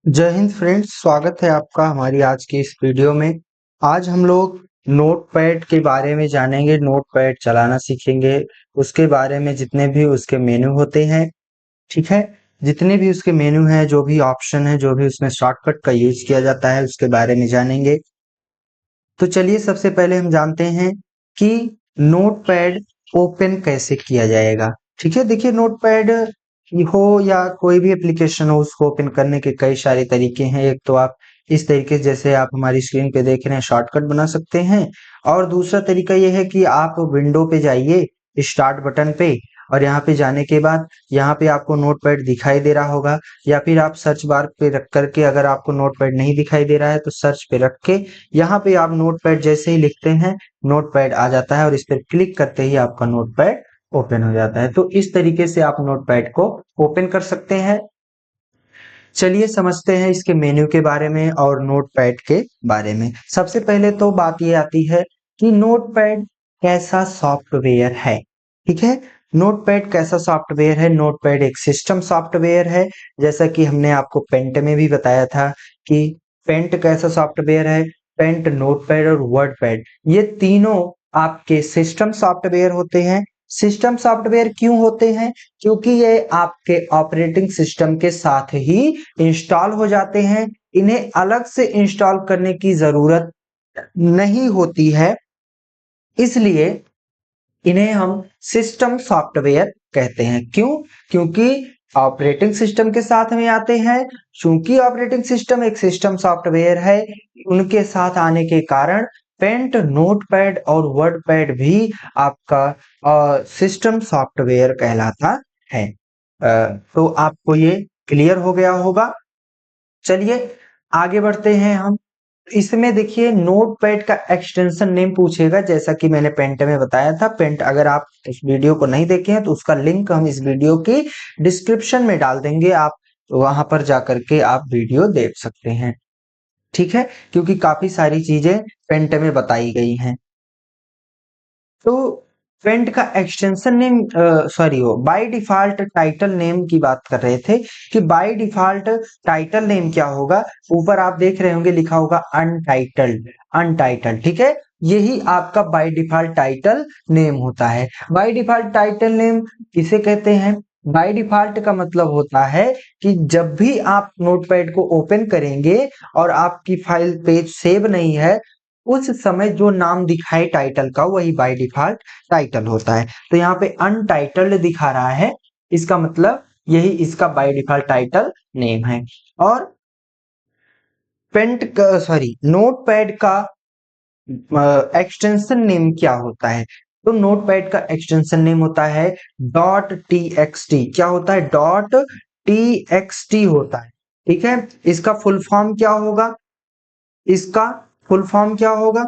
जय हिंद फ्रेंड्स, स्वागत है आपका हमारी आज की इस वीडियो में। आज हम लोग नोटपैड के बारे में जानेंगे, नोटपैड चलाना सीखेंगे, उसके बारे में जितने भी उसके मेनू होते हैं, ठीक है, जितने भी उसके मेनू हैं, जो भी ऑप्शन है, जो भी उसमें शॉर्टकट का यूज किया जाता है, उसके बारे में जानेंगे। तो चलिए सबसे पहले हम जानते हैं कि नोटपैड ओपन कैसे किया जाएगा। ठीक है, देखिए नोटपैड हो या कोई भी एप्लीकेशन हो, उसको ओपन करने के कई सारे तरीके हैं। एक तो आप इस तरीके से, जैसे आप हमारी स्क्रीन पे देख रहे हैं, शॉर्टकट बना सकते हैं। और दूसरा तरीका यह है कि आप विंडो पे जाइए, स्टार्ट बटन पे, और यहाँ पे जाने के बाद यहाँ पे आपको नोटपैड दिखाई दे रहा होगा, या फिर आप सर्च बार पे रख करके, अगर आपको नोटपैड नहीं दिखाई दे रहा है तो सर्च पे रख के यहाँ पे आप नोटपैड जैसे ही लिखते हैं, नोटपैड आ जाता है और इस पर क्लिक करते ही आपका नोटपैड ओपन हो जाता है। तो इस तरीके से आप नोटपैड को ओपन कर सकते हैं। चलिए समझते हैं इसके मेन्यू के बारे में और नोटपैड के बारे में। सबसे पहले तो बात ये आती है कि नोटपैड कैसा सॉफ्टवेयर है। ठीक है, नोटपैड कैसा सॉफ्टवेयर है। नोटपैड एक सिस्टम सॉफ्टवेयर है, जैसा कि हमने आपको पेंट में भी बताया था कि पेंट कैसा सॉफ्टवेयर है। पेंट, नोटपैड और वर्डपैड, ये तीनों आपके सिस्टम सॉफ्टवेयर होते हैं। सिस्टम सॉफ्टवेयर क्यों होते हैं? क्योंकि ये आपके ऑपरेटिंग सिस्टम के साथ ही इंस्टॉल हो जाते हैं। इन्हें अलग से इंस्टॉल करने की जरूरत नहीं होती है, इसलिए इन्हें हम सिस्टम सॉफ्टवेयर कहते हैं। क्यों? क्योंकि ऑपरेटिंग सिस्टम के साथ में आते हैं। चूंकि ऑपरेटिंग सिस्टम एक सिस्टम सॉफ्टवेयर है, उनके साथ आने के कारण पेंट, नोटपैड और वर्डपैड भी आपका सिस्टम सॉफ्टवेयर कहलाता है। तो आपको ये क्लियर हो गया होगा। चलिए आगे बढ़ते हैं हम। इसमें देखिए नोटपैड का एक्सटेंशन नेम पूछेगा, जैसा कि मैंने पेंट में बताया था। पेंट, अगर आप इस वीडियो को नहीं देखे हैं तो उसका लिंक हम इस वीडियो की डिस्क्रिप्शन में डाल देंगे, आप वहां पर जाकर के आप वीडियो देख सकते हैं। ठीक है, क्योंकि काफी सारी चीजें पेंट में बताई गई हैं। तो पेंट का एक्सटेंशन नेम, सॉरी, वो बाय डिफॉल्ट टाइटल नेम की बात कर रहे थे कि बाय डिफॉल्ट टाइटल नेम क्या होगा। ऊपर आप देख रहे होंगे लिखा होगा अनटाइटल्ड, अनटाइटल्ड। ठीक है, यही आपका बाय डिफॉल्ट टाइटल नेम होता है। बाय डिफॉल्ट टाइटल नेम किसे कहते हैं? बाय डिफॉल्ट का मतलब होता है कि जब भी आप नोटपैड को ओपन करेंगे और आपकी फाइल पेज सेव नहीं है, उस समय जो नाम दिखाए टाइटल का, वही बाय डिफॉल्ट टाइटल होता है। तो यहाँ पे अनटाइटल्ड दिखा रहा है, इसका मतलब यही इसका बाय डिफॉल्ट टाइटल नेम है। और पेंट का, सॉरी, नोटपैड का एक्सटेंशन नेम क्या होता है? तो नोटपैड का एक्सटेंशन नेम होता है डॉट टी एक्स टी। क्या होता है? डॉट टी एक्स टी होता है। ठीक है, इसका फुल फॉर्म क्या होगा? इसका फुल फॉर्म क्या होगा?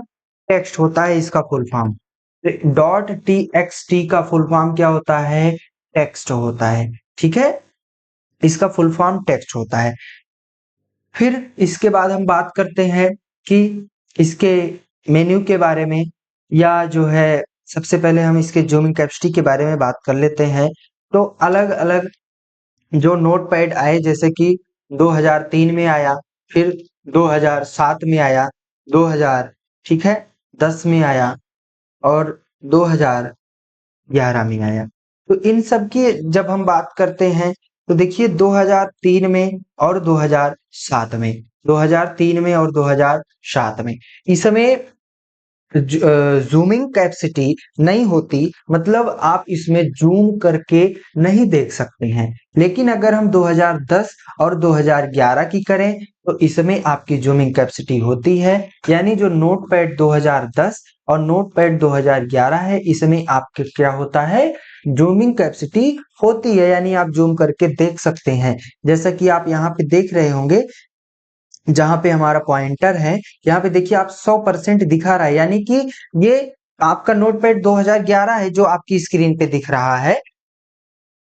टेक्स्ट होता है इसका full form. Dot T x T का फुल फॉर्म क्या होता है? टेक्स्ट होता है। ठीक है, इसका फुल फॉर्म टेक्स्ट होता है। फिर इसके बाद हम बात करते हैं कि इसके मेन्यू के बारे में, या जो है सबसे पहले हम इसके जूमिंग कैपेसिटी के बारे में बात कर लेते हैं। तो अलग अलग जो नोटपैड आए, जैसे कि 2003 में आया, फिर 2007 में आया, 2000, ठीक है, 10 में आया और 2011 में आया। तो इन सब की जब हम बात करते हैं तो देखिए 2003 में और 2007 में, 2003 में और 2007 में, इसमें जूमिंग कैपेसिटी नहीं होती, मतलब आप इसमें जूम करके नहीं देख सकते हैं। लेकिन अगर हम 2010 और 2011 की करें तो इसमें आपकी जूमिंग कैपेसिटी होती है। यानी जो नोटपैड 2010 और नोटपैड 2011 है, इसमें आपके क्या होता है? जूमिंग कैपेसिटी होती है, यानी आप जूम करके देख सकते हैं। जैसा कि आप यहाँ पे देख रहे होंगे, जहां पे हमारा पॉइंटर है, यहाँ पे देखिए आप 100% दिखा रहा है, यानी कि ये आपका नोटपैड 2011 है जो आपकी स्क्रीन पे दिख रहा है।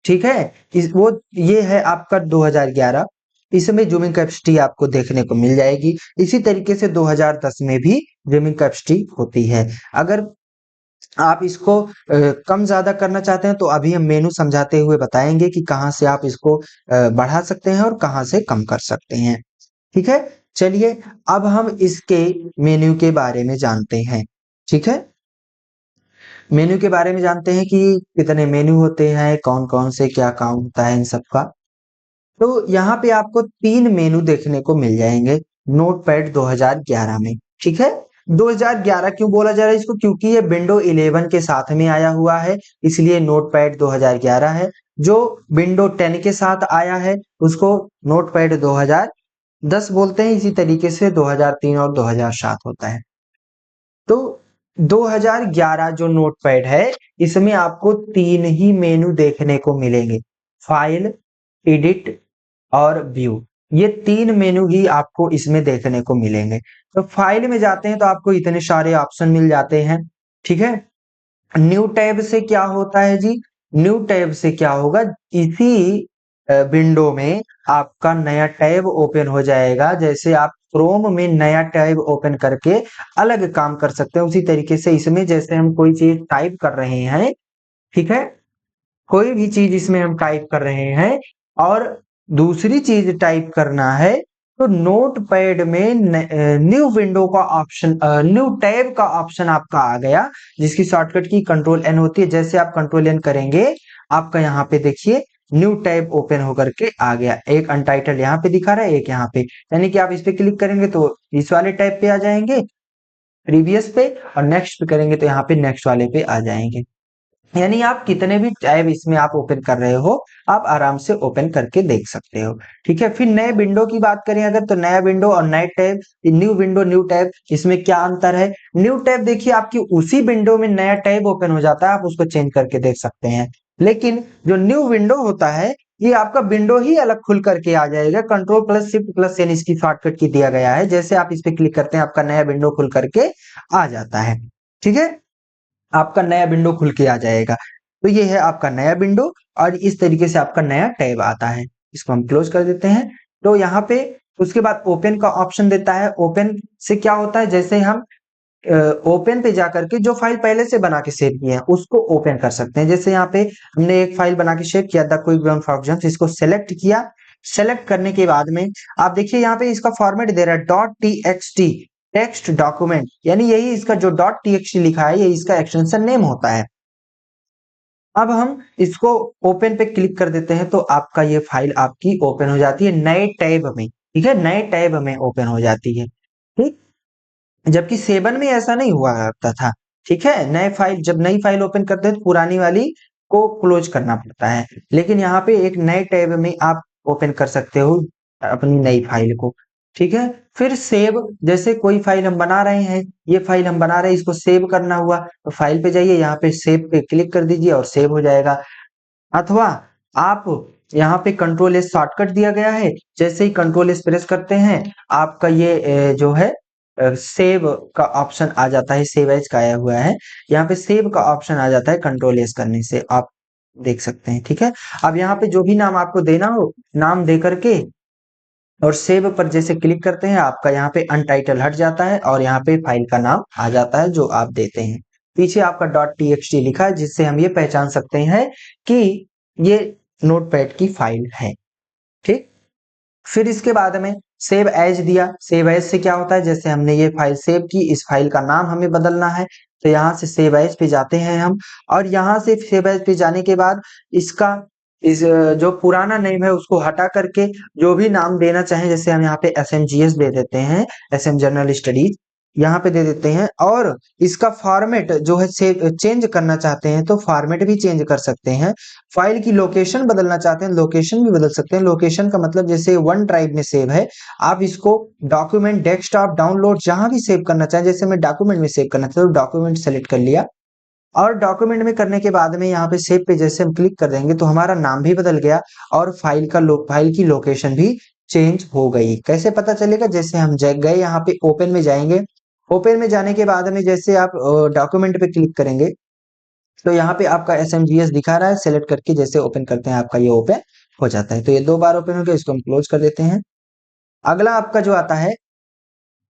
ठीक है, वो ये है आपका 2011। इसमें जूमिंग कैपेसिटी आपको देखने को मिल जाएगी। इसी तरीके से 2010 में भी जूमिंग कैपेसिटी होती है। अगर आप इसको कम ज्यादा करना चाहते हैं तो अभी हम मेनू समझाते हुए बताएंगे कि कहाँ से आप इसको बढ़ा सकते हैं और कहाँ से कम कर सकते हैं। ठीक है, चलिए अब हम इसके मेन्यू के बारे में जानते हैं। ठीक है, मेन्यू के बारे में जानते हैं कि कितने मेन्यू होते हैं, कौन कौन से क्या काम होता है इन सब का। तो यहाँ पे आपको 3 मेनू देखने को मिल जाएंगे नोटपैड 2011 में। ठीक है, 2011 क्यों बोला जा रहा है इसको, क्योंकि ये विंडो 11 के साथ में आया हुआ है, इसलिए नोटपैड 2011 है। जो विंडो 10 के साथ आया है उसको नोटपैड 2010 बोलते हैं। इसी तरीके से 2003 और 2007 होता है। तो 2011 जो नोटपैड है इसमें आपको 3 ही मेनू देखने को मिलेंगे, फाइल, एडिट और व्यू। ये 3 मेनू ही आपको इसमें देखने को मिलेंगे। तो फाइल में जाते हैं तो आपको इतने सारे ऑप्शन मिल जाते हैं। ठीक है, न्यू टैब से क्या होता है जी, न्यू टैब से क्या होगा, इसी विंडो में आपका नया टैब ओपन हो जाएगा। जैसे आप क्रोम में नया टैब ओपन करके अलग काम कर सकते हैं, उसी तरीके से इसमें जैसे हम कोई चीज टाइप कर रहे हैं, ठीक है, कोई भी चीज इसमें हम टाइप कर रहे हैं और दूसरी चीज टाइप करना है, तो नोट पैड में न्यू विंडो का ऑप्शन, न्यू टैब का ऑप्शन आपका आ गया, जिसकी शॉर्टकट की कंट्रोल एन होती है। जैसे आप कंट्रोल एन करेंगे आपका यहाँ पे देखिए न्यू टैब ओपन होकर के आ गया। एक अनटाइटल यहाँ पे दिखा रहा है, एक यहाँ पे, यानी कि आप इस पे क्लिक करेंगे तो इस वाले टैब पे आ जाएंगे, प्रीवियस पे, और नेक्स्ट पे करेंगे तो यहाँ पे नेक्स्ट वाले पे आ जाएंगे। यानी आप कितने भी टैब इसमें आप ओपन कर रहे हो आप आराम से ओपन करके देख सकते हो। ठीक है, फिर नए विंडो की बात करें अगर, तो नया विंडो और नए tab, new window new tab, इसमें क्या अंतर है। न्यू टैब देखिए आपकी उसी विंडो में नया टैब ओपन हो जाता है, आप उसको चेंज करके देख सकते हैं। लेकिन जो न्यू विंडो होता है ये आपका विंडो ही अलग खुल करके आ जाएगा, control plus shift plus N इसकी शॉर्टकट की दिया गया है। जैसे आप इस पे क्लिक करते हैं आपका नया विंडो खुल करके आ जाता है। ठीक है, आपका नया विंडो खुल के आ जाएगा। तो ये है आपका नया विंडो और इस तरीके से आपका नया टैब आता है। इसको हम क्लोज कर देते हैं। तो यहाँ पे उसके बाद ओपन का ऑप्शन देता है। ओपन से क्या होता है, जैसे हम ओपन पे जाकर के जो फाइल पहले से बना के सेव किए हैं उसको ओपन कर सकते हैं। जैसे यहाँ पे हमने एक फाइल बना के सेव किया the quick brown fox jumps, इसको सेलेक्ट किया। सेलेक्ट करने के बाद में आप देखिए यहाँ पे इसका फॉर्मेट दे रहा है dot T x T, text document, यानी यही इसका जो डॉट टी एक्स टी लिखा है ये इसका एक्सटेंशन नेम होता है। अब हम इसको ओपन पे क्लिक कर देते हैं तो आपका ये फाइल आपकी ओपन हो जाती है नए टैब में। ठीक है, नए टैब में ओपन हो जाती है। ठीक, जबकि 7 में ऐसा नहीं हुआ करता था। ठीक है, नए फाइल जब नई फाइल ओपन करते हैं तो पुरानी वाली को क्लोज करना पड़ता है, लेकिन यहाँ पे एक नए टैब में आप ओपन कर सकते हो अपनी नई फाइल को। ठीक है, फिर सेव, जैसे कोई फाइल हम बना रहे हैं, ये फाइल हम बना रहे हैं इसको सेव करना हुआ तो फाइल पे जाइए, यहाँ पे सेव पे क्लिक कर दीजिए और सेव हो जाएगा। अथवा आप यहाँ पे कंट्रोल एस शॉर्टकट दिया गया है, जैसे ही कंट्रोल एस प्रेस करते हैं आपका ये जो है सेव का ऑप्शन आ जाता है, सेव एज का आया हुआ है, यहाँ पे सेव का ऑप्शन आ जाता है कंट्रोल एस करने से, आप देख सकते हैं। ठीक है, अब यहाँ पे जो भी नाम आपको देना हो नाम दे करके और सेव पर जैसे क्लिक करते हैं आपका यहाँ पे अनटाइटल हट जाता है और यहाँ पे फाइल का नाम आ जाता है जो आप देते हैं। पीछे आपका डॉट टी लिखा है जिससे हम ये पहचान सकते हैं कि ये नोटपैड की फाइल है। ठीक, फिर इसके बाद में सेव एज दिया। सेव एज से क्या होता है, जैसे हमने ये फाइल सेव की, इस फाइल का नाम हमें बदलना है तो यहाँ से सेव एज पे जाते हैं हम, और यहाँ से सेव एज पे जाने के बाद इसका इस जो पुराना नेम है उसको हटा करके जो भी नाम देना चाहें, जैसे हम यहाँ पे SMGS दे देते हैं, SM जनरल स्टडीज यहाँ पे दे देते हैं, और इसका फॉर्मेट जो है चेंज करना चाहते हैं तो फॉर्मेट भी चेंज कर सकते हैं। फाइल की लोकेशन बदलना चाहते हैं लोकेशन भी बदल सकते हैं। लोकेशन का मतलब जैसे वन ड्राइव में सेव है, आप इसको डॉक्यूमेंट, डेस्कटॉप, डाउनलोड जहां भी सेव करना चाहें, जैसे मैं डॉक्यूमेंट में सेव करना चाहता हूँ डॉक्यूमेंट सेलेक्ट कर लिया, और डॉक्यूमेंट में करने के बाद में यहाँ पे सेव पे जैसे हम क्लिक कर देंगे तो हमारा नाम भी बदल गया और फाइल की लोकेशन भी चेंज हो गई। कैसे पता चलेगा, जैसे हम गए यहाँ पे ओपन में जाएंगे, ओपन में जाने के बाद में जैसे आप डॉक्यूमेंट पे क्लिक करेंगे तो यहाँ पे आपका SMGS दिखा रहा है, सेलेक्ट करके जैसे ओपन करते हैं आपका ये ओपन हो जाता है। तो ये 2 बार ओपन हो गया, इसको हम क्लोज कर देते हैं। अगला आपका जो आता है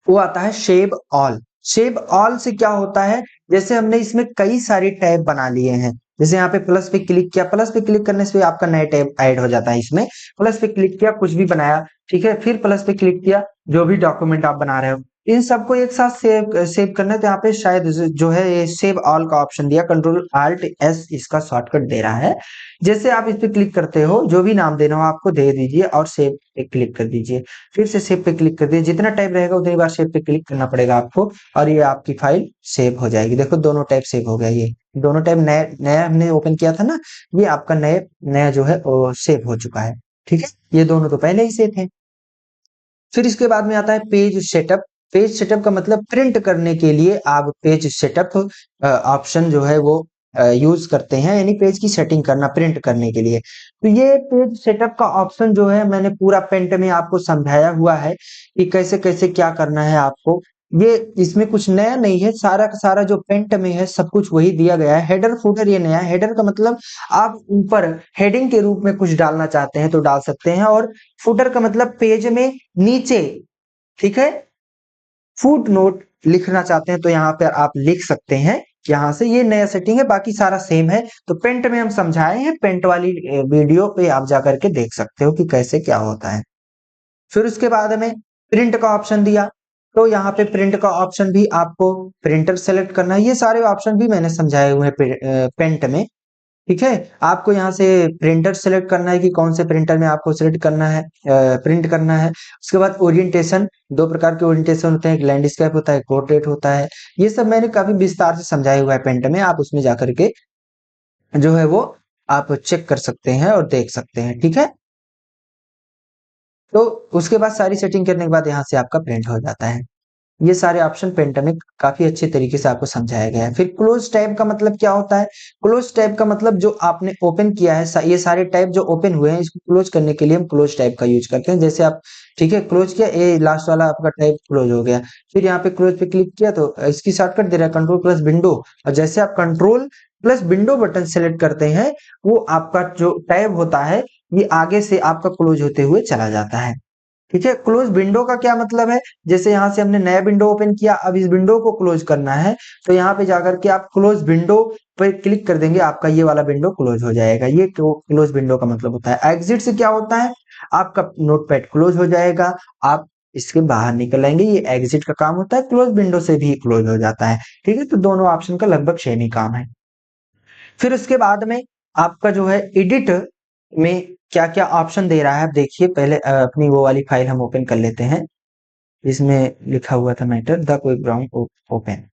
वो आता है शेव ऑल। शेव ऑल से क्या होता है, जैसे हमने इसमें कई सारे टैब बना लिए हैं, जैसे यहाँ पे प्लस पे क्लिक किया, प्लस पे क्लिक करने से आपका नया टैब ऐड हो जाता है इसमें। प्लस पे क्लिक किया, कुछ भी बनाया, ठीक है, फिर प्लस पे क्लिक किया, जो भी डॉक्यूमेंट आप बना रहे हो इन सबको एक साथ सेव सेव करना है। तो यहाँ पे शायद जो है ये सेव ऑल का ऑप्शन दिया, कंट्रोल आल्ट एस इसका शॉर्टकट दे रहा है। जैसे आप इस पे क्लिक करते हो, जो भी नाम देना हो आपको दे दीजिए और सेव पे क्लिक कर दीजिए। फिर से सेव पे क्लिक कर दीजिए, जितना टाइप रहेगा उतनी बार सेव पे क्लिक करना पड़ेगा आपको, और ये आपकी फाइल सेव हो जाएगी। देखो दोनों टाइप सेव हो गया, ये दोनों टाइप नया नया हमने ओपन किया था ना, ये आपका नया नया जो है वो सेव हो चुका है। ठीक है, ये दोनों तो पहले ही सेव है। फिर इसके बाद में आता है पेज सेटअप। पेज सेटअप का मतलब प्रिंट करने के लिए आप पेज सेटअप ऑप्शन जो है वो यूज करते हैं, यानी पेज की सेटिंग करना प्रिंट करने के लिए। तो ये पेज सेटअप का ऑप्शन जो है मैंने पूरा पेंट में आपको समझाया हुआ है कि कैसे कैसे क्या करना है आपको। ये इसमें कुछ नया नहीं है, सारा का सारा जो पेंट में है सब कुछ वही दिया गया है। हेडर फुटर ये नया है। हेडर का मतलब आप ऊपर हेडिंग के रूप में कुछ डालना चाहते हैं तो डाल सकते हैं, और फुटर का मतलब पेज में नीचे, ठीक है, फुट नोट लिखना चाहते हैं तो यहाँ पर आप लिख सकते हैं। यहाँ से ये नया सेटिंग है, बाकी सारा सेम है। तो पेंट में हम समझाए हैं, पेंट वाली वीडियो पे आप जाकर के देख सकते हो कि कैसे क्या होता है। फिर उसके बाद हमें प्रिंट का ऑप्शन दिया, तो यहाँ पे प्रिंट का ऑप्शन भी आपको प्रिंटर सेलेक्ट करना है। ये सारे ऑप्शन भी मैंने समझाए हुए हैं पेंट में। ठीक है, आपको यहाँ से प्रिंटर सेलेक्ट करना है कि कौन से प्रिंटर में आपको सेलेक्ट करना है, प्रिंट करना है। उसके बाद ओरिएंटेशन, दो प्रकार के ओरिएंटेशन होते हैं, एक लैंडस्केप होता है, एक पोर्ट्रेट होता है। ये सब मैंने काफी विस्तार से समझाया हुआ है पेंट में, आप उसमें जाकर के जो है वो आप चेक कर सकते हैं और देख सकते हैं। ठीक है, तो उसके बाद सारी सेटिंग करने के बाद यहाँ से आपका प्रिंट हो जाता है। ये सारे ऑप्शन पेंटर में काफी अच्छे तरीके से आपको समझाया गया है। फिर क्लोज टैब का मतलब क्या होता है? क्लोज टैब का मतलब जो आपने ओपन किया है, ये सारे टैब जो ओपन हुए हैं इसको क्लोज करने के लिए हम क्लोज टैब का यूज करते हैं। जैसे आप, ठीक है, क्लोज किया, ये लास्ट वाला आपका टैब क्लोज हो गया। फिर यहाँ पे क्लोज पे क्लिक किया तो इसकी शॉर्टकट दे रहा है कंट्रोल प्लस विंडो, और जैसे आप control plus window button select करते हैं वो आपका जो टैब होता है ये आगे से आपका क्लोज होते हुए चला जाता है। ठीक है, क्लोज विंडो का क्या मतलब है? जैसे यहाँ से हमने नया विंडो ओपन किया, अब इस विंडो को क्लोज करना है तो यहाँ पे जाकर के आप क्लोज विंडो पर क्लिक कर देंगे, आपका ये वाला विंडो क्लोज हो जाएगा। ये क्लोज विंडो का मतलब होता है। एग्जिट से क्या होता है? आपका नोटपैड क्लोज हो जाएगा, आप इसके बाहर निकल आएंगे, ये एग्जिट का काम होता है। क्लोज विंडो से भी क्लोज हो जाता है। ठीक है, तो दोनों ऑप्शन का लगभग सेम ही काम है। फिर उसके बाद में आपका जो है एडिट में क्या क्या ऑप्शन दे रहा है, आप देखिए। पहले अपनी वो वाली फाइल हम ओपन कर लेते हैं, इसमें लिखा हुआ था matter the quick brown open.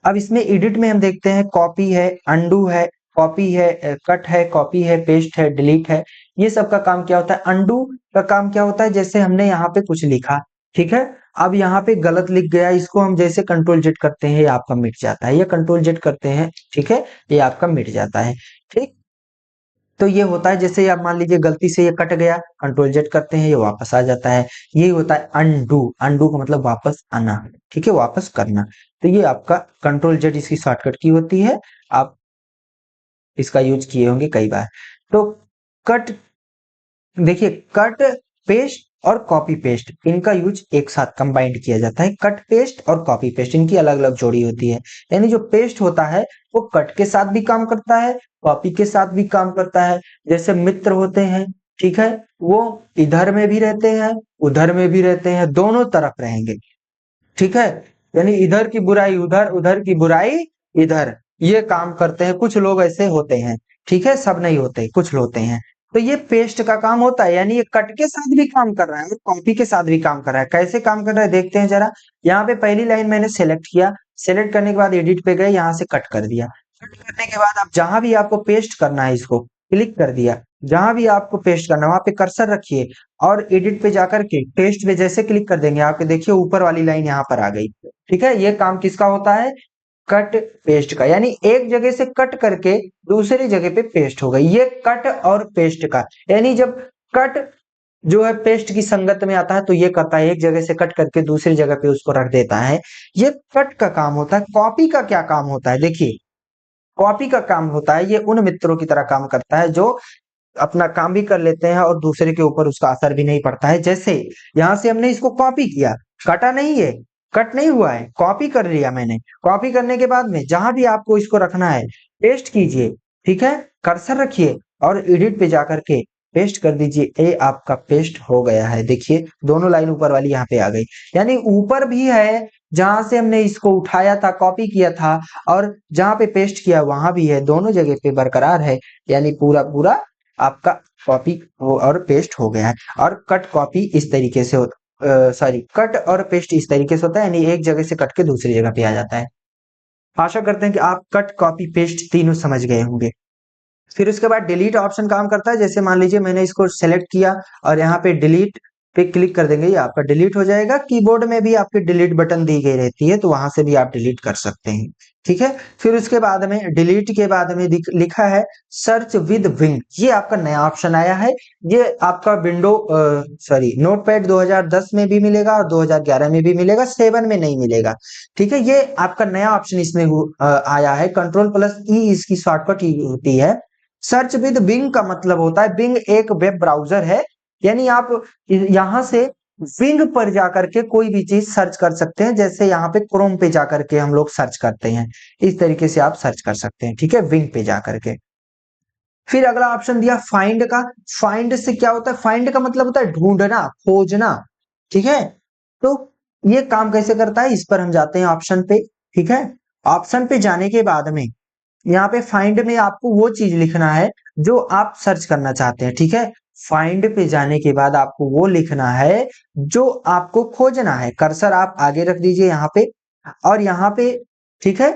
अब इसमें एडिट में हम देखते हैं कॉपी है, अंडू है, कॉपी है, कट है, कॉपी है, पेस्ट है, डिलीट है। ये सब का काम क्या होता है? अंडू का काम क्या होता है? जैसे हमने यहाँ पे कुछ लिखा, ठीक है, अब यहाँ पे गलत लिख गया, इसको हम जैसे कंट्रोल जेड करते हैं ये आपका मिट जाता है, ये कंट्रोल जेड करते हैं, ठीक है, ये आपका मिट जाता है। ठीक, तो ये होता है जैसे आप मान लीजिए गलती से ये कट गया, कंट्रोल जेड करते हैं ये वापस आ जाता है। ये होता है अनडू। अनडू का मतलब वापस आना, ठीक है, वापस करना। तो ये आपका कंट्रोल जेड इसकी शॉर्टकट की होती है, आप इसका यूज किए होंगे कई बार। तो कट, देखिए, कट पेस्ट और कॉपी पेस्ट इनका यूज एक साथ कंबाइंड किया जाता है। कट पेस्ट और कॉपी पेस्ट इनकी अलग अलग जोड़ी होती है। यानी जो पेस्ट होता है वो कट के साथ भी काम करता है, कॉपी के साथ भी काम करता है। जैसे मित्र होते हैं, ठीक है, वो इधर में भी रहते हैं उधर में भी रहते हैं, दोनों तरफ रहेंगे। ठीक है, यानी इधर की बुराई उधर, उधर की बुराई इधर, ये काम करते हैं। कुछ लोग ऐसे होते हैं, ठीक है, सब नहीं होते, कुछ होते हैं। तो ये पेस्ट का काम होता है, यानी ये कट के साथ भी काम कर रहा है और कॉपी के साथ भी काम कर रहा है। कैसे काम कर रहा है देखते हैं जरा। यहाँ पे पहली लाइन मैंने सेलेक्ट किया, सेलेक्ट करने के बाद एडिट पे गए, यहाँ से कट कर दिया। कट करने के बाद आप जहां भी आपको पेस्ट करना है इसको क्लिक कर दिया, जहां भी आपको पेस्ट करना है वहां पे कर्सर रखिए और एडिट पे जाकर के पेस्ट पे जैसे क्लिक कर देंगे, आपके देखिए ऊपर वाली लाइन यहाँ पर आ गई। ठीक है, ये काम किसका होता है? कट पेस्ट का, यानी एक जगह से कट करके दूसरी जगह पे पेस्ट हो गई। ये कट और पेस्ट का, यानी जब कट जो है पेस्ट की संगत में आता है तो ये करता है एक जगह से कट करके दूसरी जगह पे उसको रख देता है, ये कट का काम होता है। कॉपी का क्या काम होता है? देखिए, कॉपी का काम होता है, ये उन मित्रों की तरह काम करता है जो अपना काम भी कर लेते हैं और दूसरे के ऊपर उसका असर भी नहीं पड़ता है। जैसे यहाँ से हमने इसको कॉपी किया, कटा नहीं है, कट नहीं हुआ है, कॉपी कर लिया मैंने। कॉपी करने के बाद में जहां भी आपको इसको रखना है पेस्ट कीजिए, ठीक है, कर्सर रखिए और एडिट पे जाकर के पेस्ट कर दीजिए। ये आपका पेस्ट हो गया है, देखिए दोनों लाइन ऊपर वाली यहाँ पे आ गई, यानी ऊपर भी है जहां से हमने इसको उठाया था, कॉपी किया था, और जहां पे पेस्ट किया वहां भी है, दोनों जगह पे बरकरार है, यानी पूरा पूरा आपका कॉपी और पेस्ट हो गया है। और कट कॉपी इस तरीके से सॉरी, कट और पेस्ट इस तरीके से होता है, यानी एक जगह से कट के दूसरी जगह पे आ जाता है। आशा करते हैं कि आप कट कॉपी पेस्ट तीनों समझ गए होंगे। फिर उसके बाद डिलीट ऑप्शन काम करता है। जैसे मान लीजिए मैंने इसको सेलेक्ट किया और यहाँ पे डिलीट पे क्लिक कर देंगे, ये आपका डिलीट हो जाएगा। कीबोर्ड में भी आपके डिलीट बटन दी गई रहती है, तो वहां से भी आप डिलीट कर सकते हैं, ठीक है। फिर उसके बाद में डिलीट के बाद में लिखा है सर्च विद विंग, ये आपका नया ऑप्शन आया है। ये आपका विंडो सॉरी नोटपैड 2010 में भी मिलेगा और 2011 में भी मिलेगा, 7 में नहीं मिलेगा, ठीक है। ये आपका नया ऑप्शन इसमें आया है। कंट्रोल+E इसकी शॉर्टकट होती है। सर्च विद बिंग का मतलब होता है, बिंग एक वेब ब्राउजर है, यानी आप यहां से बिंग पर जाकर के कोई भी चीज सर्च कर सकते हैं। जैसे यहाँ पे क्रोम पे जाकर के हम लोग सर्च करते हैं, इस तरीके से आप सर्च कर सकते हैं, ठीक है, बिंग पे जाकर के। फिर अगला ऑप्शन दिया फाइंड का। फाइंड से क्या होता है? फाइंड का मतलब होता है ढूंढना, खोजना, ठीक है। तो ये काम कैसे करता है, इस पर हम जाते हैं ऑप्शन पे, ठीक है। ऑप्शन पे जाने के बाद में यहाँ पे फाइंड में आपको वो चीज लिखना है जो आप सर्च करना चाहते हैं, ठीक है। फाइंड पे जाने के बाद आपको वो लिखना है जो आपको खोजना है। कर्सर आप आगे रख दीजिए यहाँ पे, और यहाँ पे, ठीक है,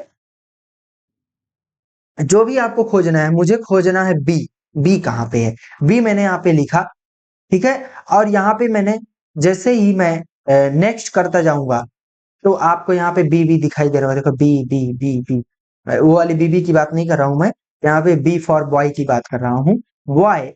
जो भी आपको खोजना है, मुझे खोजना है बी। बी कहाँ पे है? बी मैंने यहाँ पे लिखा, ठीक है। और यहाँ पे मैंने जैसे ही मैं नेक्स्ट करता जाऊंगा तो आपको यहाँ पे बी बी दिखाई दे रहा है, देखो बी बी बी बी। वो वाली बीबी की बात नहीं कर रहा हूं मैं, यहाँ पे बी फॉर बॉय की बात कर रहा हूँ, बॉय।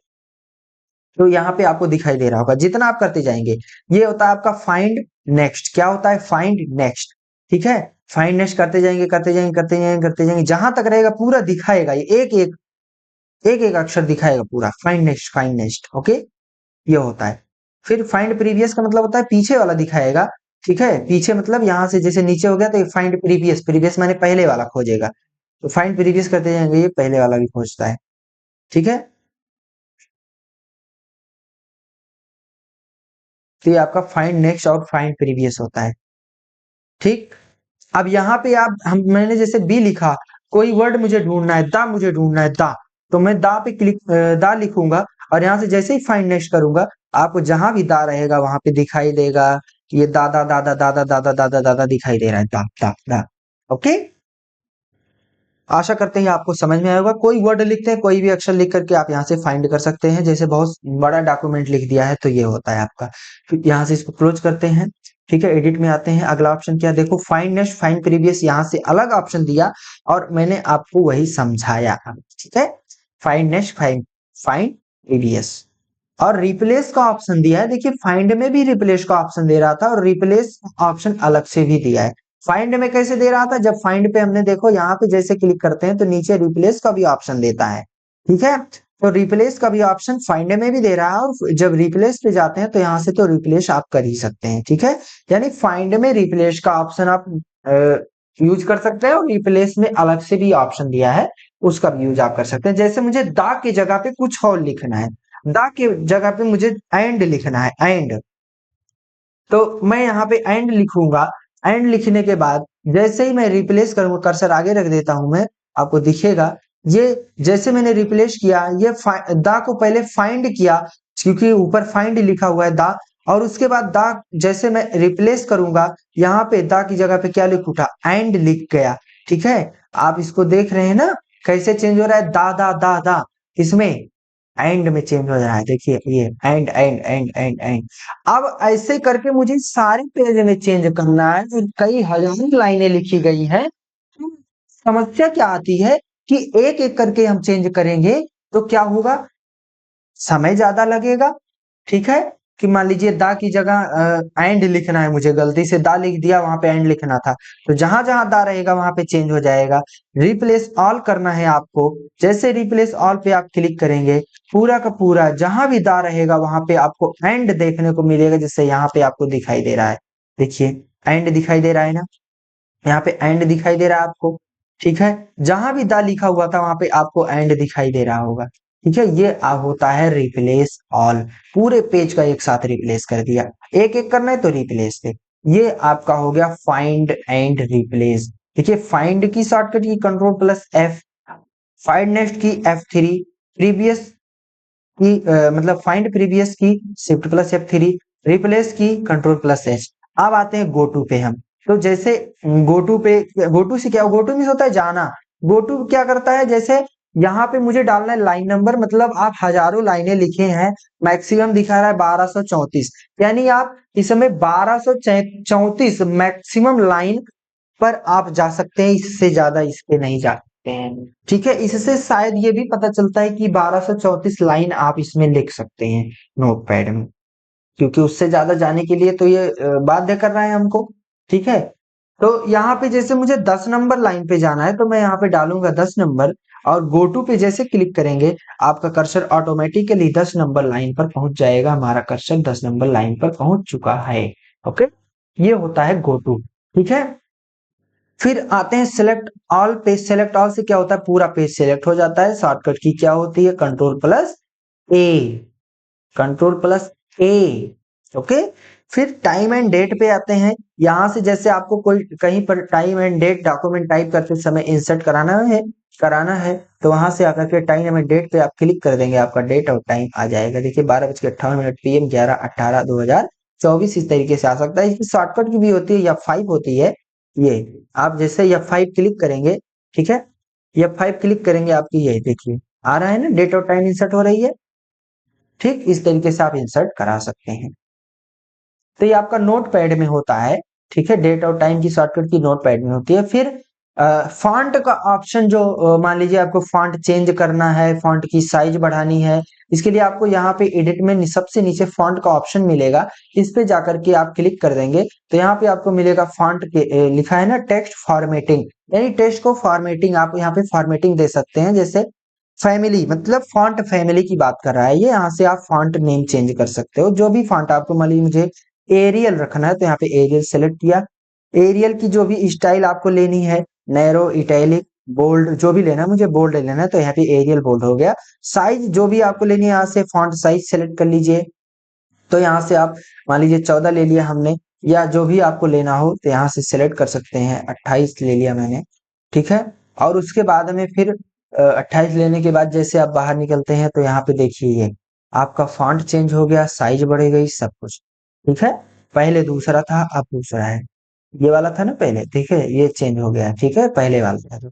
तो यहाँ पे आपको दिखाई दे रहा होगा जितना आप करते जाएंगे। ये होता है आपका फाइंड नेक्स्ट। क्या होता है? फाइंड नेक्स्ट, ठीक है। फाइंड नेक्स्ट करते जाएंगे, करते जाएंगे, करते जाएंगे, करते जाएंगे, जहां तक रहेगा पूरा दिखाएगा, ये एक एक अक्षर दिखाएगा पूरा, find next, find next, okay. ये होता है। फिर फाइंड प्रीवियस का मतलब होता है पीछे वाला दिखाएगा, ठीक है। पीछे मतलब यहाँ से जैसे नीचे हो गया तो फाइंड प्रीवियस, प्रीवियस माने पहले वाला खोजेगा, तो फाइंड प्रीवियस करते जाएंगे, ये पहले वाला भी खोजता है, ठीक है। तो ये आपका फाइंड नेक्स्ट और फाइंड प्रीवियस होता है, ठीक। अब यहाँ पे आप हम मैंने जैसे बी लिखा, कोई वर्ड मुझे ढूंढना है, दा मुझे ढूंढना है, दा, तो मैं दा पे क्लिक दा लिखूंगा, और यहाँ से जैसे ही फाइंड नेक्स्ट करूंगा आपको जहां भी दा रहेगा वहां पे दिखाई देगा। ये दादा दादा दादा दादा दादा दादा दिखाई दे रहा है, दा दा दा, ओके। आशा करते हैं आपको समझ में आएगा। कोई वर्ड लिखते हैं, कोई भी अक्षर लिख करके आप यहाँ से फाइंड कर सकते हैं। जैसे बहुत बड़ा डॉक्यूमेंट लिख दिया है तो ये होता है आपका। फिर यहाँ से इसको क्लोज करते हैं, ठीक है। एडिट में आते हैं, अगला ऑप्शन क्या देखो, फाइंड नेक्स्ट, फाइंड प्रीवियस, यहाँ से अलग ऑप्शन दिया और मैंने आपको वही समझाया, ठीक है। Find next, find find previous, और रिप्लेस का ऑप्शन दिया है। देखिए फाइंड में भी रिप्लेस का ऑप्शन दे रहा था और रिप्लेस ऑप्शन अलग से भी दिया है। फाइंड में कैसे दे रहा था, जब फाइंड पे हमने देखो यहाँ पे जैसे क्लिक करते हैं तो नीचे रिप्लेस का भी ऑप्शन देता है, ठीक है। तो रिप्लेस का भी ऑप्शन फाइंड में भी दे रहा है, और जब रिप्लेस पे जाते हैं तो यहाँ से तो रिप्लेस आप कर ही सकते हैं, ठीक है। यानी फाइंड में रिप्लेस का ऑप्शन आप यूज कर सकते हैं, और रिप्लेस में अलग से भी ऑप्शन दिया है, उसका भी यूज आप कर सकते हैं। जैसे मुझे दा की जगह पे कुछ और लिखना है, दा की जगह पे मुझे एंड लिखना है, एंड, तो मैं यहाँ पे एंड लिखूंगा। एंड लिखने के बाद जैसे ही मैं रिप्लेस करूंगा, कर्सर आगे रख देता हूं मैं, आपको दिखेगा ये जैसे मैंने रिप्लेस किया, ये दा को पहले फाइंड किया क्योंकि ऊपर फाइंड लिखा हुआ है दा, और उसके बाद दा जैसे मैं रिप्लेस करूंगा यहाँ पे दा की जगह पे क्या लिख उठा, एंड लिख गया, ठीक है। आप इसको देख रहे हैं ना कैसे चेंज हो रहा है, दा दा दा दा, इसमें एंड में चेंज हो रहा है, देखिए ये and and and and and. अब ऐसे करके मुझे सारे पेज में चेंज करना है, और कई हजार लाइनें लिखी गई हैं। तो समस्या क्या आती है कि एक एक करके हम चेंज करेंगे तो क्या होगा, समय ज्यादा लगेगा, ठीक है। कि मान लीजिए दा की जगह एंड लिखना है, मुझे गलती से दा लिख दिया, वहां पे एंड लिखना था, तो जहां जहां दा रहेगा वहां पे चेंज हो जाएगा। रिप्लेस ऑल करना है आपको, जैसे रिप्लेस ऑल पे आप क्लिक करेंगे पूरा का पूरा जहां भी दा रहेगा वहां पे आपको एंड देखने को मिलेगा, जिससे यहाँ पे आपको दिखाई दे रहा है, देखिए एंड दिखाई दे रहा है ना, यहाँ पे एंड दिखाई दे रहा है आपको, ठीक है, जहां भी द लिखा हुआ था वहां पे आपको एंड दिखाई दे रहा होगा। ठीक है, ये होता है रिप्लेस ऑल, पूरे पेज का एक साथ रिप्लेस कर दिया। एक एक करना है तो रिप्लेस थे। ये आपका हो गया फाइंड एंड रिप्लेस। देखिए फाइंड की शॉर्टकट की control plus F, find next की F3, प्रीवियस की मतलब फाइंड प्रीवियस की शिफ्ट प्लस F3, रिप्लेस की कंट्रोल प्लस एच। अब आते हैं गो टू पे हम। तो जैसे गो टू पे, गो टू से क्या, गो टू मीन्स होता है जाना। गो टू क्या करता है, जैसे यहाँ पे मुझे डालना है लाइन नंबर, मतलब आप हजारों लाइनें लिखे हैं, मैक्सिमम दिखा रहा है 1234, यानी आप इस समय 1234 मैक्सिमम लाइन पर आप जा सकते हैं, इससे ज्यादा इस पे नहीं जा सकते हैं। ठीक है, इससे शायद ये भी पता चलता है कि 1234 लाइन आप इसमें लिख सकते हैं नोटपैड में, क्योंकि उससे ज्यादा जाने के लिए तो ये बाध्य कर रहा है हमको। ठीक है, तो यहाँ पे जैसे मुझे 10 नंबर लाइन पे जाना है तो मैं यहाँ पे डालूंगा 10 नंबर, और गो टू पे जैसे क्लिक करेंगे आपका कर्सर ऑटोमेटिकली 10 नंबर लाइन पर पहुंच जाएगा। हमारा कर्सर 10 नंबर लाइन पर पहुंच चुका है। ओके, ये होता है गो टू। ठीक है, फिर आते हैं select all page. Select all से क्या होता है, पूरा पेज सिलेक्ट हो जाता है। शॉर्टकट की क्या होती है, कंट्रोल प्लस ए, कंट्रोल प्लस ए। ओके, फिर टाइम एंड डेट पे आते हैं। यहां से जैसे आपको कोई कहीं पर time and date document type करते समय इंसर्ट कराना है तो वहां से आकर के टाइम एंड डेट पे आप क्लिक कर देंगे, आपका डेट और टाइम आ जाएगा। देखिए 12:58 PM 11/18/2024 इस तरीके से आ सकता है। इसकी शॉर्टकट की भी होती है या F5 होती है। ये आप जैसे F5 क्लिक करेंगे, ठीक है, F5 क्लिक करेंगे आपकी, ये देखिए आ रहा है ना, डेट और टाइम इंसर्ट हो रही है। ठीक इस तरीके से आप इंसर्ट करा सकते हैं। तो ये आपका नोट पैड में होता है। ठीक है, डेट और टाइम की शॉर्टकट की नोट पैड में होती है। फिर फॉन्ट का ऑप्शन जो मान लीजिए आपको फॉन्ट चेंज करना है, फॉन्ट की साइज बढ़ानी है, इसके लिए आपको यहाँ पे एडिट में सबसे नीचे फॉन्ट का ऑप्शन मिलेगा। इस पे जाकर के आप क्लिक कर देंगे तो यहाँ पे आपको मिलेगा फॉन्ट के लिखा है ना टेक्स्ट फॉर्मेटिंग, यानी टेक्स्ट को फॉर्मेटिंग, आप यहाँ पे फॉर्मेटिंग दे सकते हैं। जैसे फैमिली, मतलब फॉन्ट फैमिली की बात कर रहा है ये, यहाँ से आप फॉन्ट नेम चेंज कर सकते हो। जो भी फॉन्ट आपको, मान लीजिए मुझे एरियल रखना है तो यहाँ पे एरियल सेलेक्ट किया। एरियल की जो भी स्टाइल आपको लेनी है, नैरो, इटैलिक, बोल्ड, जो भी लेना है, मुझे बोल्ड लेना है तो यहाँ पे एरियल बोल्ड हो गया। साइज जो भी आपको लेनी है यहाँ से फॉन्ट साइज सेलेक्ट कर लीजिए। तो यहाँ से आप मान लीजिए 14 ले लिया हमने, या जो भी आपको लेना हो तो यहाँ से सेलेक्ट कर सकते हैं। 28 ले लिया मैंने। ठीक है, और उसके बाद में फिर 28 लेने के बाद जैसे आप बाहर निकलते हैं तो यहाँ पे देखिए ये आपका फॉन्ट चेंज हो गया, साइज बढ़ गई, सब कुछ। ठीक है, पहले दूसरा था अब दूसरा है। ये वाला था ना पहले, ठीक है, ये चेंज हो गया। ठीक है, पहले वाला था,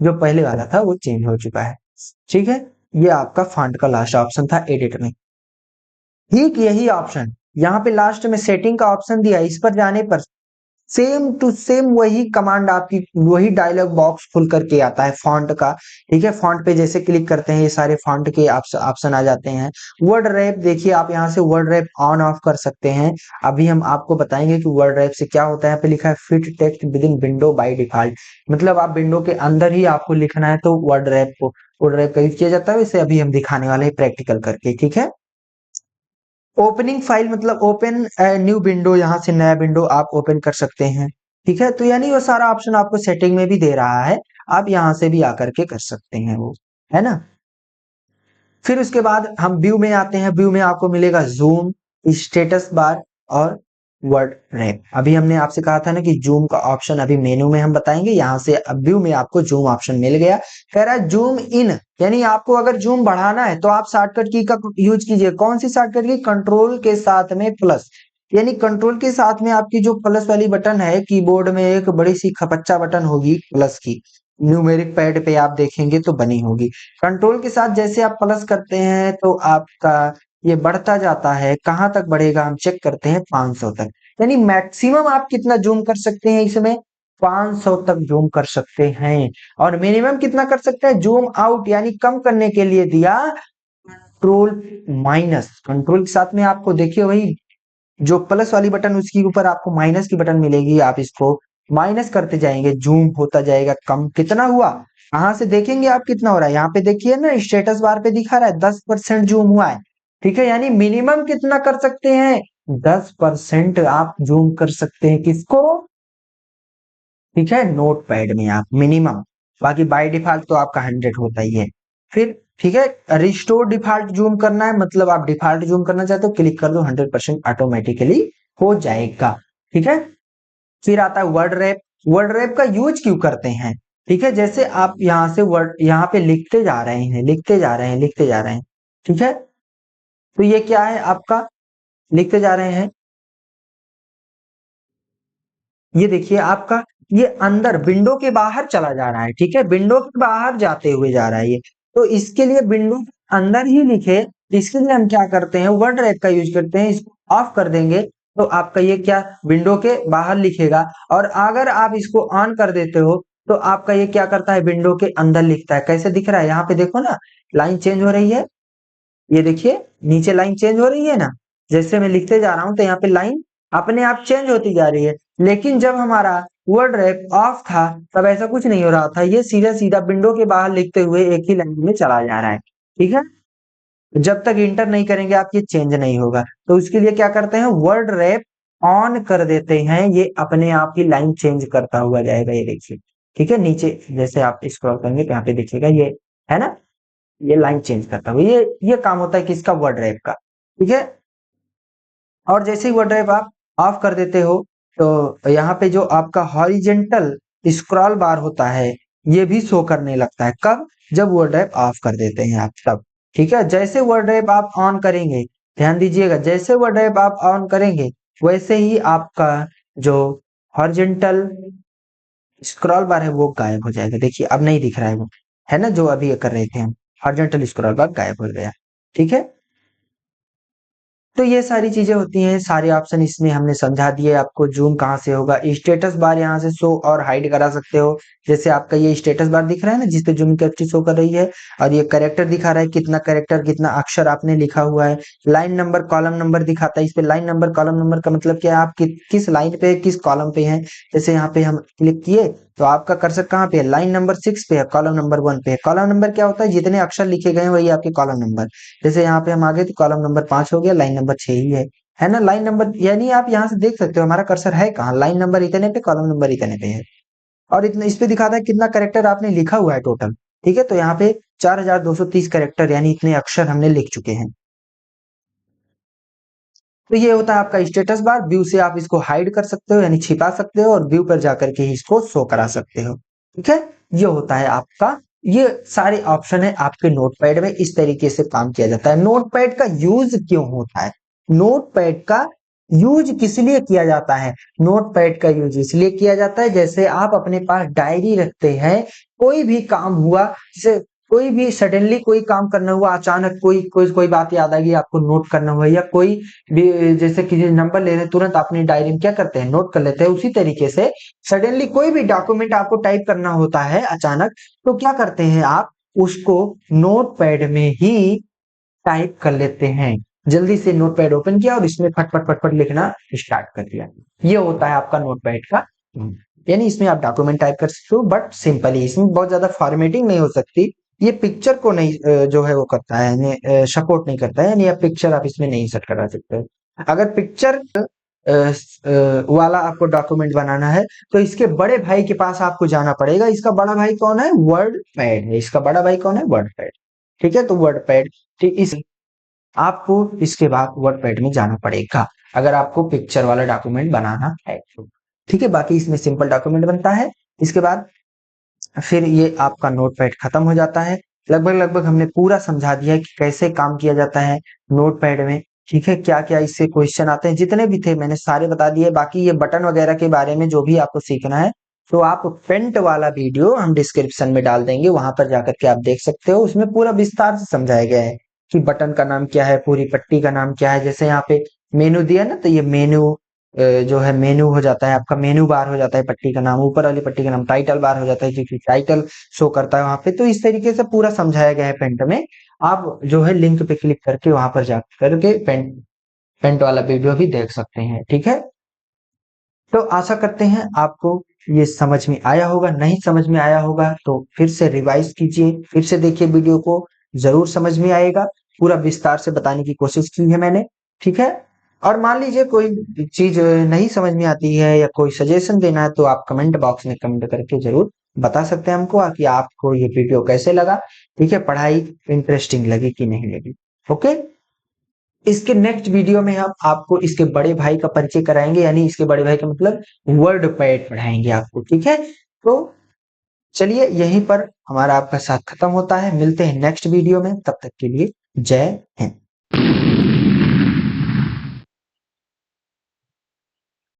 जो पहले वाला था वो चेंज हो चुका है। ठीक है, ये आपका फॉन्ट का लास्ट ऑप्शन था एडिट में। ठीक यही ऑप्शन यहाँ पे लास्ट में सेटिंग का ऑप्शन दिया, इस पर जाने पर सेम टू सेम वही कमांड आपकी, वही डायलॉग बॉक्स खुल करके आता है फॉन्ट का। ठीक है, फॉन्ट पे जैसे क्लिक करते हैं ये सारे फॉन्ट के ऑप्शन आ जाते हैं। वर्ड रैप देखिए, आप यहाँ से वर्ड रैप ऑन ऑफ कर सकते हैं। अभी हम आपको बताएंगे कि वर्ड रैप से क्या होता है। यहाँ पे लिखा है fit text with in window by default, मतलब आप विंडो के अंदर ही आपको लिखना है तो वर्ड रैप का यूज किया जाता है। वैसे अभी हम दिखाने वाले हैं प्रैक्टिकल करके। ठीक है, ओपनिंग फाइल मतलब ओपन न्यू विंडो, यहाँ से नया विंडो आप ओपन कर सकते हैं। ठीक है, तो यानी वो सारा ऑप्शन आपको सेटिंग में भी दे रहा है, आप यहाँ से भी आकर के कर सकते हैं वो, है ना। फिर उसके बाद हम व्यू में आते हैं। व्यू में आपको मिलेगा जूम, स्टेटस बार और वर्ड रैप। अभी हमने आपसे कहा था ना कि जूम का ऑप्शन अभी मेनू में हम बताएंगे। यहाँ से अब व्यू में आपको जूम ऑप्शन मिल गया। कह रहा है जूम इन, यानी आपको अगर जूम बढ़ाना है तो आप शॉर्टकट की का यूज कीजिए। कौन सी शॉर्टकट की, कंट्रोल के साथ में प्लस, यानी कंट्रोल के साथ में आपकी जो प्लस वाली बटन है कीबोर्ड में, एक बड़ी सी खपच्चा बटन होगी प्लस की, न्यूमेरिक पैड पे आप देखेंगे तो बनी होगी। कंट्रोल के साथ जैसे आप प्लस करते हैं तो आपका ये बढ़ता जाता है। कहाँ तक बढ़ेगा हम चेक करते हैं, 500 तक, यानी मैक्सिमम आप कितना जूम कर सकते हैं इसमें, 500 तक जूम कर सकते हैं। और मिनिमम कितना कर सकते हैं, जूम आउट यानी कम करने के लिए दिया कंट्रोल माइनस। कंट्रोल के साथ में आपको देखिए वही जो प्लस वाली बटन उसके ऊपर आपको माइनस की बटन मिलेगी, आप इसको माइनस करते जाएंगे, जूम होता जाएगा कम। कितना हुआ, कहां से देखेंगे आप कितना हो रहा है, यहाँ पे देखिए ना स्टेटस बार पे दिखा रहा है 10% जूम हुआ है। ठीक है, यानी मिनिमम कितना कर सकते हैं, 10% आप जूम कर सकते हैं किसको, ठीक है, नोट पैड में आप मिनिमम बाकी बाय डिफॉल्ट तो आपका 100 होता ही है। फिर ठीक है, रिस्टोर डिफॉल्ट जूम करना है, मतलब आप डिफॉल्ट जूम करना चाहते हो, क्लिक कर दो, 100% ऑटोमेटिकली हो जाएगा। ठीक है, फिर आता है वर्ड रैप। वर्ड रैप का यूज क्यों करते हैं? ठीक है, जैसे आप यहाँ से वर्ड यहाँ पे लिखते जा रहे हैं, लिखते जा रहे हैं, लिखते जा रहे हैं, ठीक है, तो ये क्या है आपका, लिखते जा रहे हैं, ये देखिए आपका, ये अंदर विंडो के बाहर चला जा रहा है। ठीक है, विंडो के बाहर जाते हुए जा रहा है ये, तो इसके लिए विंडो के अंदर ही लिखे, इसके लिए हम क्या करते हैं, वर्ड रैप का यूज करते हैं। इसको ऑफ कर देंगे तो आपका ये क्या, विंडो के बाहर लिखेगा। और अगर आप इसको ऑन कर देते हो तो आपका ये क्या करता है, विंडो के अंदर लिखता है। कैसे दिख रहा है, यहाँ पे देखो ना, लाइन चेंज हो रही है, ये देखिए नीचे लाइन चेंज हो रही है ना, जैसे मैं लिखते जा रहा हूं तो यहाँ पे लाइन अपने आप चेंज होती जा रही है। लेकिन जब हमारा वर्ड रैप ऑफ था तब ऐसा कुछ नहीं हो रहा था, ये सीधा सीधा विंडो के बाहर लिखते हुए एक ही लाइन में चला जा रहा है। ठीक है, जब तक इंटर नहीं करेंगे आप ये चेंज नहीं होगा। तो उसके लिए क्या करते हैं, वर्ड रैप ऑन कर देते हैं, ये अपने आप ही लाइन चेंज करता हुआ जाएगा, ये देखिए। ठीक है, नीचे जैसे आप स्क्रॉल करेंगे तो यहाँ पे देखिएगा, ये है ना, ये लाइन चेंज करता हुआ, ये काम होता है किसका, वर्ड रैप का। ठीक है, और जैसे ही वर्ड ड्राइव आप ऑफ कर देते हो तो यहाँ पे जो आपका हॉरिजेंटल स्क्रॉल बार होता है ये भी शो करने लगता है। कब, जब वर्ड ड्राइव ऑफ कर देते हैं आप तब। ठीक है, जैसे वर्ड ड्राइव आप ऑन करेंगे, ध्यान दीजिएगा, जैसे वर्ड ड्राइव आप ऑन करेंगे वैसे ही आपका जो हॉरिजेंटल स्क्रॉल बार है वो गायब हो जाएगा। देखिए अब नहीं दिख रहा है वो, है ना, जो अभी कर रहे थे हम, हॉरिजेंटल स्क्रॉल बार गायब हो गया। ठीक है, तो ये सारी चीजें होती हैं, सारे ऑप्शन इसमें हमने समझा दिए आपको। जूम कहाँ से होगा, स्टेटस बार यहाँ से शो और हाइड करा सकते हो। जैसे आपका ये स्टेटस बार दिख रहा है ना, जिसपे जूम कैप्चर शो कर रही है, और ये कैरेक्टर दिखा रहा है, कितना कैरेक्टर कितना अक्षर आपने लिखा हुआ है। लाइन नंबर कॉलम नंबर दिखाता है, इस पे लाइन नंबर कॉलम नंबर का मतलब क्या है, आप किस लाइन पे किस कॉलम पे हैं। जैसे यहाँ पे हम क्लिक किए तो आपका कर्सर कहाँ पे है, लाइन नंबर 6 पे है, कॉलम नंबर 1 पे है। कॉलम नंबर क्या होता है, जितने अक्षर लिखे गए हैं वही आपके कॉलम नंबर। जैसे यहाँ पे हम आगे तो कॉलम नंबर 5 हो गया, लाइन नंबर 6 ही है ना, लाइन नंबर, यानी आप यहाँ से देख सकते हो हमारा कर्सर है कहाँ, लाइन नंबर इतने पे, कॉलम नंबर इतने पे है। और इतने इस पे दिखाता है कितना करेक्टर आपने लिखा हुआ है टोटल। ठीक है, तो यहाँ पे 4230 करेक्टर यानी इतने अक्षर हमने लिख चुके हैं। तो ये होता है आपका स्टेटस बार। व्यू से आप इसको हाइड कर सकते हो यानी छिपा सकते हो, और व्यू पर जाकर के ही इसको शो करा सकते हो। ठीक है, ये होता है आपका, ये सारे ऑप्शन है आपके नोटपैड में। इस तरीके से काम किया जाता है। नोटपैड का यूज क्यों होता है, नोटपैड का यूज किस लिए किया जाता है, नोटपैड का यूज इसलिए किया जाता है, जैसे आप अपने पास डायरी रखते हैं, कोई भी काम हुआ, जैसे कोई भी सडनली कोई काम करना हुआ, अचानक कोई कोई कोई बात याद आ गई, आपको नोट करना हुआ, या कोई भी जैसे किसी नंबर ले रहे तुरंत अपनी डायरी में क्या करते हैं, नोट कर लेते हैं। उसी तरीके से सडनली कोई भी डॉक्यूमेंट आपको टाइप करना होता है अचानक, तो क्या करते हैं आप उसको नोटपैड में ही टाइप कर लेते हैं। जल्दी से नोटपैड ओपन किया और इसमें फट फट फट फट लिखना स्टार्ट कर दिया। ये होता है आपका नोटपैड का, यानी इसमें आप डॉक्यूमेंट टाइप कर सकते हो, बट सिंपली, इसमें बहुत ज्यादा फॉर्मेटिंग नहीं हो सकती। ये पिक्चर को नहीं जो है वो करता है, सपोर्ट नहीं करता है, यानी आप पिक्चर आप इसमें नहीं सेट करा सकते। अगर पिक्चर वाला आपको डॉक्यूमेंट बनाना है तो इसके बड़े भाई के पास आपको जाना पड़ेगा। इसका बड़ा भाई कौन है, वर्ड पैड है, इसका बड़ा भाई कौन है, वर्ड पैड। ठीक है, तो वर्ड पैड, ठीक, इस आपको इसके बाद वर्ड पैड में जाना पड़ेगा अगर आपको पिक्चर वाला डॉक्यूमेंट बनाना है तो। ठीक है, बाकी इसमें सिंपल डॉक्यूमेंट बनता है। इसके बाद फिर ये आपका नोटपैड खत्म हो जाता है। लगभग लगभग हमने पूरा समझा दिया है कि कैसे काम किया जाता है नोटपैड में। ठीक है, क्या क्या इससे क्वेश्चन आते हैं, जितने भी थे मैंने सारे बता दिए। बाकी ये बटन वगैरह के बारे में जो भी आपको सीखना है तो आप पेंट वाला वीडियो हम डिस्क्रिप्शन में डाल देंगे, वहां पर जाकर के आप देख सकते हो। उसमें पूरा विस्तार से समझाया गया है कि बटन का नाम क्या है, पूरी पट्टी का नाम क्या है। जैसे यहाँ पे मेनू दिया ना, तो ये मेनू जो है मेनू हो जाता है आपका, मेनू बार हो जाता है पट्टी का नाम, ऊपर वाली पट्टी का नाम टाइटल बार हो जाता है क्योंकि टाइटल शो करता है वहां पे। तो इस तरीके से पूरा समझाया गया है पेंट में। आप जो है लिंक पे क्लिक करके वहां पर जा करके पेंट पेंट वाला वीडियो भी देख सकते हैं। ठीक है, तो आशा करते हैं आपको ये समझ में आया होगा। नहीं समझ में आया होगा तो फिर से रिवाइज कीजिए, फिर से देखिए वीडियो को, जरूर समझ में आएगा। पूरा विस्तार से बताने की कोशिश की है मैंने। ठीक है, और मान लीजिए कोई चीज नहीं समझ में आती है या कोई सजेशन देना है तो आप कमेंट बॉक्स में कमेंट करके जरूर बता सकते हैं हमको कि आपको ये वीडियो कैसे लगा। ठीक है, पढ़ाई इंटरेस्टिंग लगी कि नहीं लगी। ओके, इसके नेक्स्ट वीडियो में हम आपको इसके बड़े भाई का परिचय कराएंगे, यानी इसके बड़े भाई का मतलब वर्ड पैड पढ़ाएंगे आपको। ठीक है, तो चलिए यहीं पर हमारा आपका साथ खत्म होता है। मिलते हैं नेक्स्ट वीडियो में, तब तक के लिए जय हिंद।